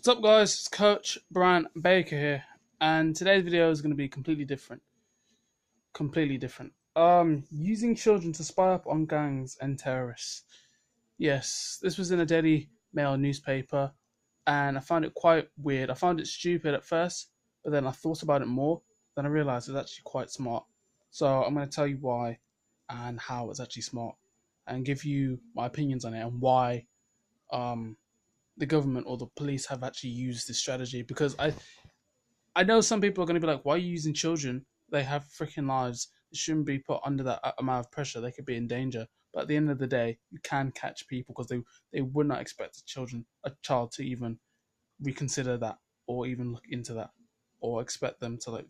What's up, guys? It's CoachBrandbaker here, and today's video is going to be completely different. Completely different. Using children to spy up on gangs and terrorists. Yes, this was in a Daily Mail newspaper, and I found it quite weird. I found it stupid at first, but then I thought about it more. Then I realized it's actually quite smart. So I'm going to tell you why and how it's actually smart, and give you my opinions on it and why um the government or the police have actually used this strategy. Because I know some people are going to be like, why are you using children? They have freaking lives. They shouldn't be put under that amount of pressure. They could be in danger. But at the end of the day, you can catch people because they would not expect a child to even reconsider that or even look into that or expect them to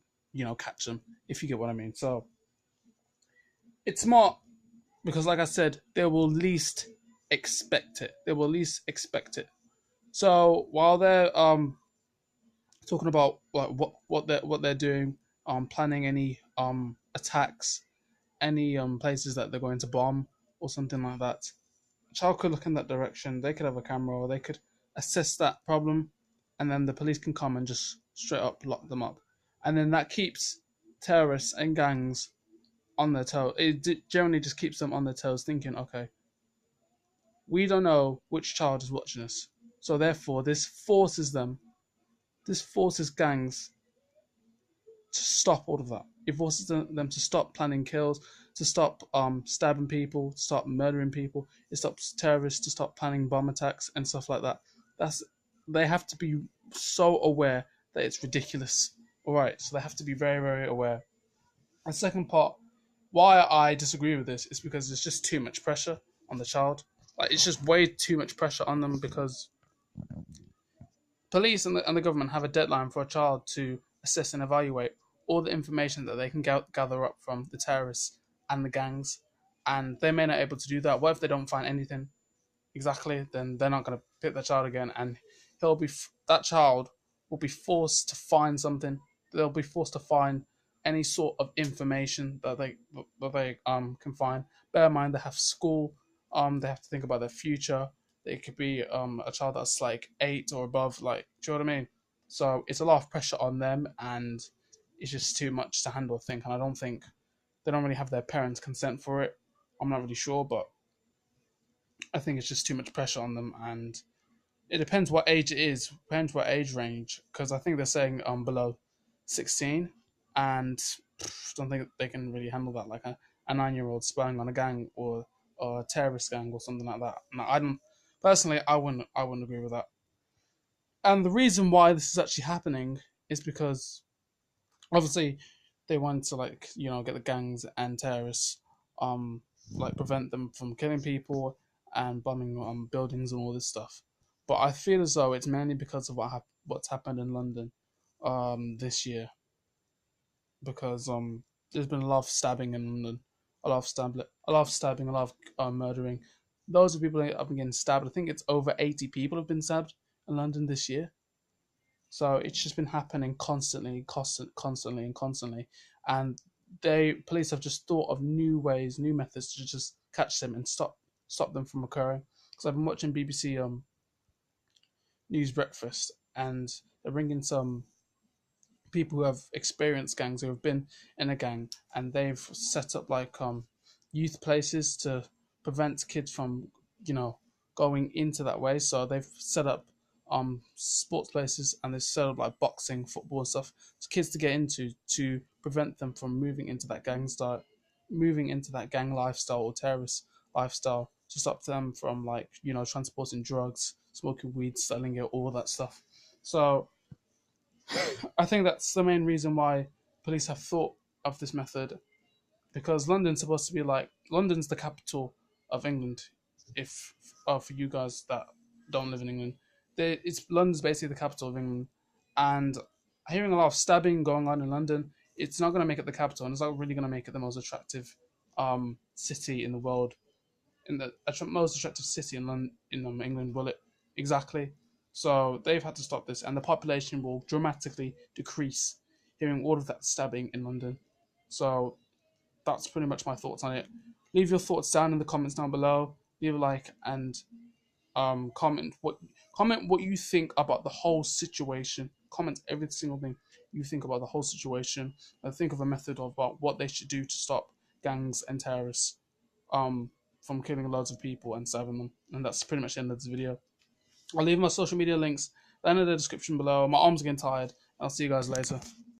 catch them, if you get what I mean. So it's smart because, like I said, they will least expect it. They will least expect it. So while they're talking about like what they're doing, planning any attacks, any places that they're going to bomb or something like that. A child could look in that direction. They could have a camera, or they could assess that problem, and then the police can come and just straight up lock them up, and then that keeps terrorists and gangs on their toes. It generally just keeps them on their toes, thinking, okay, we don't know which child is watching us, so therefore this forces gangs to stop all of that. It forces them to stop planning kills, to stop stabbing people, to stop murdering people. It stops terrorists to stop planning bomb attacks and stuff like that. That's They have to be so aware that it's ridiculous. All right, so they have to be very, very aware. The second part, why I disagree with this is because there's just too much pressure on the child. Like, it's just way too much pressure on them, because police and the government have a deadline for a child to assess and evaluate all the information that they can gather up from the terrorists and the gangs, and they may not be able to do that. What if they don't find anything exactly? Then they're not going to pick the child again, and that child will be forced to find something. They'll be forced to find any sort of information that they can find. Bear in mind, they have school. They have to think about their future. It could be a child that's like 8 or above. Like, do you know what I mean? So it's a lot of pressure on them, and it's just too much to handle, I think. And I don't think they don't really have their parents' consent for it. I'm not really sure, but I think it's just too much pressure on them, and it depends what age it is. Depends what age range, because I think they're saying below 16, and don't think they can really handle that. Like a 9-year-old spying on a gang, or a terrorist gang or something like that. No, I don't personally. I wouldn't agree with that. And the reason why this is actually happening is because obviously they want to, get the gangs and terrorists, um prevent them from killing people and bombing buildings and all this stuff. But I feel as though it's mainly because of what's happened in London this year, because there's been a lot of stabbing in London, a lot of murdering. Those are people that have been getting stabbed. I think it's over 80 people have been stabbed in London this year. So it's just been happening constantly, and constantly. And police have just thought of new ways, new methods to just catch them and stop them from occurring. Because I've been watching BBC News Breakfast, and they're bringing some people who have experienced gangs, who have been in a gang, and they've set up youth places to prevent kids from going into that way. So they've set up sports places, and they've set up like boxing, football and stuff for kids to get into, to prevent them from moving into that gang lifestyle or terrorist lifestyle, to stop them from transporting drugs, smoking weed, selling it, all that stuff. So I think that's the main reason why police have thought of this method, because London's the capital of England. If For you guys that don't live in England, it's London's basically the capital of England, and hearing a lot of stabbing going on in London, it's not going to make it the capital, and it's not really going to make it the most attractive city in the world, in the most attractive city in England, will it? Exactly. So they've had to stop this, and the population will dramatically decrease hearing all of that stabbing in London. So that's pretty much my thoughts on it. Leave your thoughts down in the comments down below. Leave a like, and Comment what you think about the whole situation. Comment every single thing you think about the whole situation, and think of a method of about what they should do to stop gangs and terrorists um from killing loads of people and serving them. And that's pretty much the end of this video. I'll leave my social media links down in the description below. My arms are getting tired. I'll see you guys later.